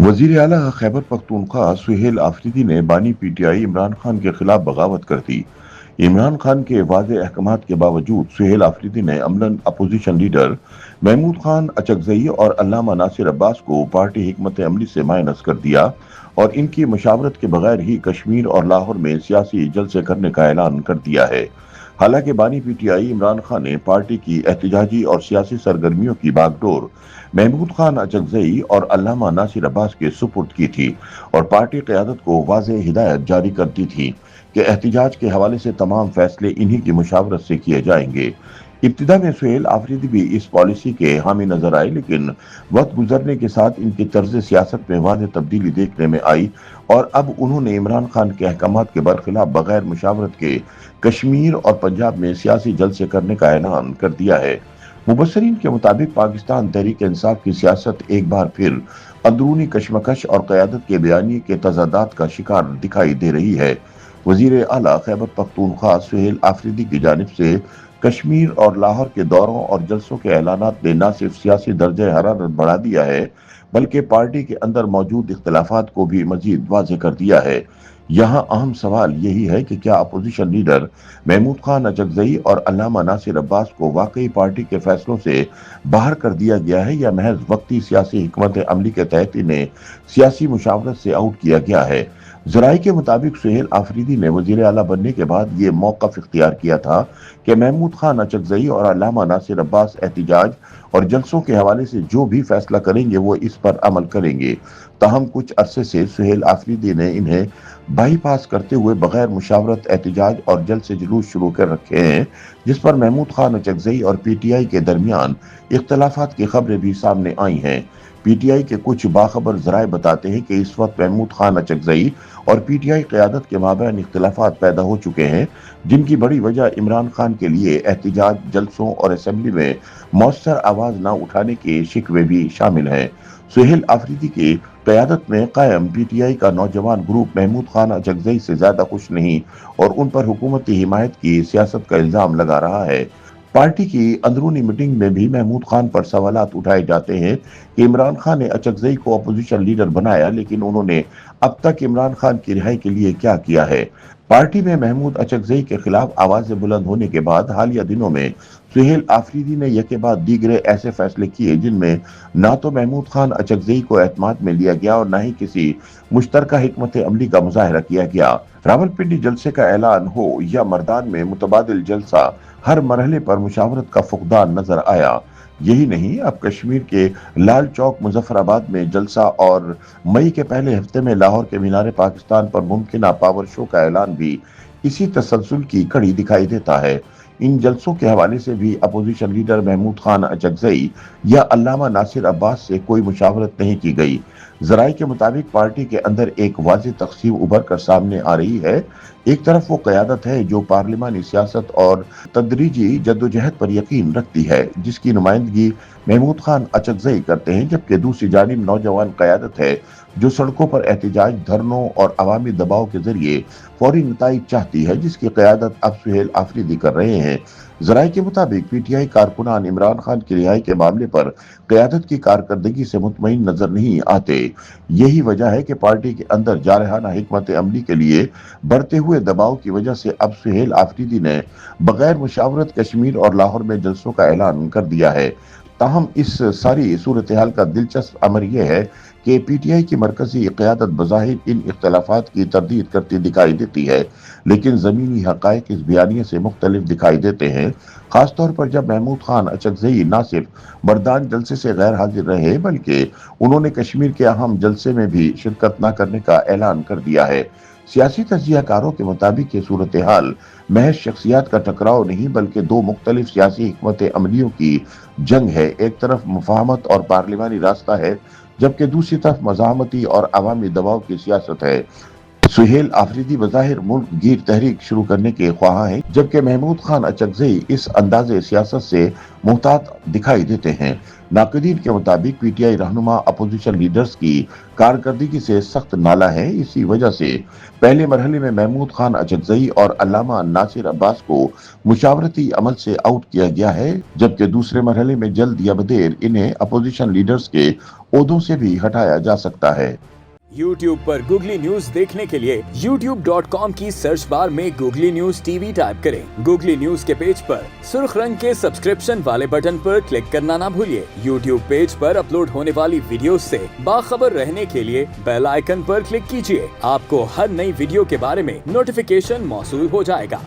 वजीर आला खैबर पख्तूनख्वा सुहेल आफरीदी ने बानी पीटीआई इमरान खान के खिलाफ बगावत कर दी। इमरान खान के वाज़े अहकामात के बावजूद सुहेल आफरीदी ने अमलन अपोजिशन लीडर महमूद खान अचकजई और अल्लामा नासिर अब्बास को पार्टी हिकमत अमली से माइनस कर दिया और इनकी मशावरत के बगैर ही कश्मीर और लाहौर में सियासी जलसे करने का ऐलान कर दिया है। हालांकि बानी पीटीआई इमरान खान ने पार्टी की एहतजाजी और सियासी सरगर्मियों की बागडोर महमूद खान अचकजई और अल्लामा नासिर अब्बास के सुपुर्द की थी और पार्टी क़यादत को वाज़ेह हिदायत जारी कर दी थी कि एहतजाज के हवाले से तमाम फैसले इन्हीं की मुशावरत से किए जाएंगे। इब्तिदा में सुहेल आफरीदी भी इस पॉलिसी के हामी नजर आए, लेकिन वक्त गुजरने के साथ इनकी तर्ज सियासत में वाज़ेह तब्दीली देखने में आई और अब उन्होंने इमरान खान के अहकामात के बरखिलाफ बगैर मुशावरत के कश्मीर और पंजाब में सियासी जलसे करने का ऐलान कर दिया है। मुबस्सरीन के मुताबिक पाकिस्तान तहरीक इंसाफ की सियासत एक बार फिर अंदरूनी कशमकश और क़यादत के बयानी के तजादात का शिकार दिखाई दे रही है। वजीर आला खैबर पख्तूनख्वा सुहेल आफरीदी की जानिब से कश्मीर और लाहौर के दौरों और जलसों के ऐलानात ने न सिर्फ सियासी दर्जे हरारत बढ़ा दिया है, बल्कि पार्टी के अंदर मौजूद इख्तलाफात को भी मजीद वाज़ेह कर दिया है। यहाँ अहम सवाल यही है कि क्या अपोजिशन लीडर महमूद खान अचकजई और अल्लामा नासिर अब्बास को वाकई पार्टी के फैसलों से बाहर कर दिया गया है या महज वक्ती सियासी हिकमत अमली के तहत इन्हें सियासी मुशावरत से आउट किया गया है। जराई के मुताबिक सुहेल आफरीदी ने वजीर आला बनने के बाद ये मौक़िफ़ इख्तियार किया था कि महमूद खान अचकजई और अल्लामा नासिर अब्बास एहतिजाज और जलसों के हवाले से जो भी फैसला करेंगे वो इस पर अमल करेंगे। ताहम कुछ अरसे से सुहेल आफरीदी ने इन्हें बाईपास करते हुए बगैर मुशावरत एहतिजाज और जलसे जुलूस शुरू कर रखे हैं, जिस पर महमूद खान अचकजई और पीटीआई के दरमियान इख्तलाफात की खबरें भी सामने आई हैं। पीटीआई के कुछ बाखबर जराए बताते हैं कि इस वक्त महमूद खान अचकजई और पीटीआई क़यादत के माबैन इख्तलाफात पैदा हो चुके हैं, जिनकी बड़ी वजह इमरान खान के लिए एहतिजाज, जलसों और असेंबली में मौसर आवाज़ न उठाने के शिकवे भी शामिल हैं। सुहेल आफरीदी की क़यादत में कायम पीटीआई का नौजवान ग्रुप महमूद खान अचकजई से ज़्यादा खुश नहीं और उन पर हुकूमती हिमायत की सियासत का इल्ज़ाम लगा रहा है। पार्टी की अंदरूनी मीटिंग में भी महमूद खान पर सवालात उठाए जाते हैं कि इमरान खान ने अचकजई को अपोजिशन लीडर बनाया, लेकिन उन्होंने अब तक इमरान खान की रिहाई के लिए क्या किया है। पार्टी में महमूद अचकजई के खिलाफ आवाजें बुलंद होने के बाद हालिया दिनों में सुहेल आफरीदी ने यके बाद दीगरे ऐसे फैसले किए जिनमें ना तो महमूद खान अचकजई को एतमाद में लिया गया और न ही किसी मुश्तरका हिकमत अमली का मुजाहरा किया गया। रावलपिंडी जलसे का ऐलान हो या मर्दान में मुतबादिल जलसा, हर मरहले पर मुशावरत का फुकदान नजर आया। यही नहीं, अब कश्मीर के लाल चौक मुजफ्फराबाद में जलसा और मई के पहले हफ्ते में लाहौर के मीनारे पाकिस्तान पर मुमकिन पावर शो का ऐलान भी इसी तसलसल की कड़ी दिखाई देता है। इन जलसों के हवाले से भी अपोजिशन लीडर महमूद खान अचकजई या अल्लामा नासिर अब्बास से कोई मुशावरत नहीं की गई। जराई के मुताबिक पार्टी के अंदर एक वाज़ेह तक़सीम उभर कर सामने आ रही है। एक तरफ वो क़यादत है जो पार्लिमानी सियासत और तदरीजी जद्दोजहद पर यकीन रखती है, जिसकी नुमाइंदगी महमूद खान अचकजई करते हैं, जबकि दूसरी जानिब नौजवान क़यादत है जो सड़कों पर एहतिजाज, धरनों और अवामी दबाव के जरिए फौरी नताइज चाहती है, जिसकी क़यादत अब सुहेल आफरीदी कर रहे हैं। जराये के मुताबिक पीटीआई कारकुनान इमरान खान की रिहाई के मामले पर क़यादत की कारकर्दगी से मुतमईन नजर नहीं आते। यही वजह है कि पार्टी के अंदर जारहाना हिकमत अमली के लिए बढ़ते हुए दबाव की वजह से अब सुहेल आफरीदी ने बगैर मुशावरत कश्मीर और लाहौर में जलसों का ऐलान कर दिया है। ताहम इस सारी सूरत हाल का दिलचस्प अमर यह है कि पीटीआई की मरकजी क़यादत बज़ाहिर इन इख्तलाफात की तरदीद करती दिखाई देती है, लेकिन ज़मीनी हक़ाइक़ इस बयानिए से मुख्तलिफ दिखाई देते हैं। ख़ासतौर पर जब महमूद खान अचकजई न सिर्फ मर्दान जलसे से गैर हाजिर रहे, बल्कि उन्होंने कश्मीर के अहम जलसे में भी शिरकत न करने का ऐलान कर दिया है। सियासी तज्ज़ियाकारों के मुताबिक ये सूरत हाल महज शख्सियात का टकराव नहीं, बल्कि दो मुख्तलिफ सियासी हिकमत अमलियों की जंग है। एक तरफ मुफाहमत और पार्लिमानी रास्ता है, जबकि दूसरी तरफ मज़ाहमती और अवामी दबाव की सियासत है। सुहेल आफरीदी बज़ाहिर मुल्क गिर तहरीक शुरू करने के ख्वाह हैं, जबकि महमूद खान अचकजई इस अंदाज़े सियासत से मुहतात दिखाई देते हैं। नाकदीन के मुताबिक पीटीआई रहनुमा अपोजिशन लीडर्स की कारकर्दगी से सख्त नाला है। इसी वजह से पहले मरहले में महमूद खान अचकजई और अल्लामा नासिर अब्बास को मुशावरती अमल से आउट किया गया है, जबकि दूसरे मरहले में जल्द या बदेर इन्हें अपोजिशन लीडर्स के ओहदों से भी हटाया जा सकता है। YouTube पर गूगली न्यूज देखने के लिए youtube.com की सर्च बार में गूगली न्यूज टीवी टाइप करें। गूगली न्यूज के पेज पर सुर्ख रंग के सब्सक्रिप्शन वाले बटन पर क्लिक करना ना भूलिए। YouTube पेज पर अपलोड होने वाली वीडियोस से बाखबर रहने के लिए बेल आइकन पर क्लिक कीजिए। आपको हर नई वीडियो के बारे में नोटिफिकेशन मौसूल हो जाएगा।